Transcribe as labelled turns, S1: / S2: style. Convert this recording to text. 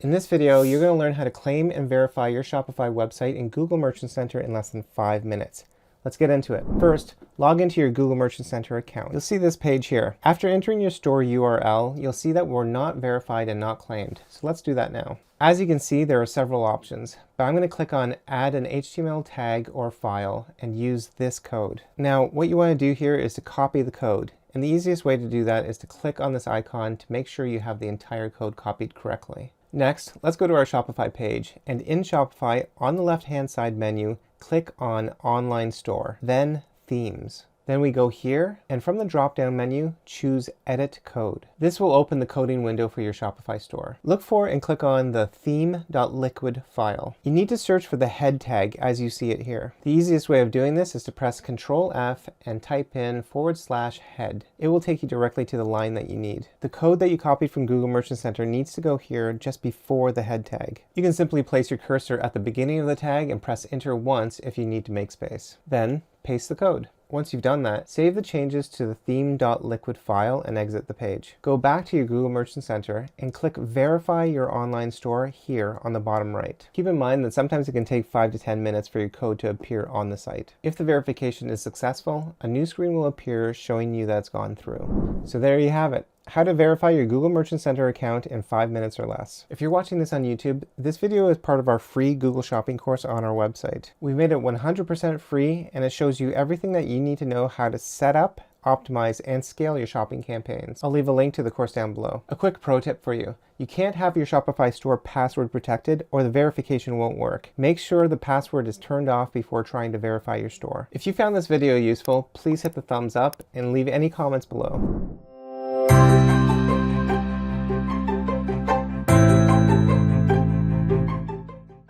S1: In this video, you're going to learn how to claim and verify your Shopify website in Google Merchant Center in less than 5 minutes. Let's get into it. First, log into your Google Merchant Center account. You'll see this page here. After entering your store URL, you'll see that we're not verified and not claimed. So let's do that now. As you can see, there are several options, but I'm going to click on Add an HTML tag or file and use this code. Now, what you want to do here is to copy the code. And the easiest way to do that is to click on this icon to make sure you have the entire code copied correctly. Next, let's go to our Shopify page, and in Shopify, on the left-hand side menu, click on Online Store, then Themes. Then we go here, and from the drop-down menu, choose Edit Code. This will open the coding window for your Shopify store. Look for and click on the theme.liquid file. You need to search for the head tag as you see it here. The easiest way of doing this is to press Ctrl F and type in /head. It will take you directly to the line that you need. The code that you copied from Google Merchant Center needs to go here just before the head tag. You can simply place your cursor at the beginning of the tag and press Enter once if you need to make space. Then paste the code. Once you've done that, save the changes to the theme.liquid file and exit the page. Go back to your Google Merchant Center and click Verify Your Online Store here on the bottom right. Keep in mind that sometimes it can take 5 to 10 minutes for your code to appear on the site. If the verification is successful, a new screen will appear showing you that it's gone through. So there you have it. How to verify your Google Merchant Center account in 5 minutes or less. If you're watching this on YouTube, this video is part of our free Google Shopping course on our website. We made it 100% free, and it shows you everything that you need to know how to set up, optimize, and scale your shopping campaigns. I'll leave a link to the course down below. A quick pro tip for you. You can't have your Shopify store password protected or the verification won't work. Make sure the password is turned off before trying to verify your store. If you found this video useful, please hit the thumbs up and leave any comments below.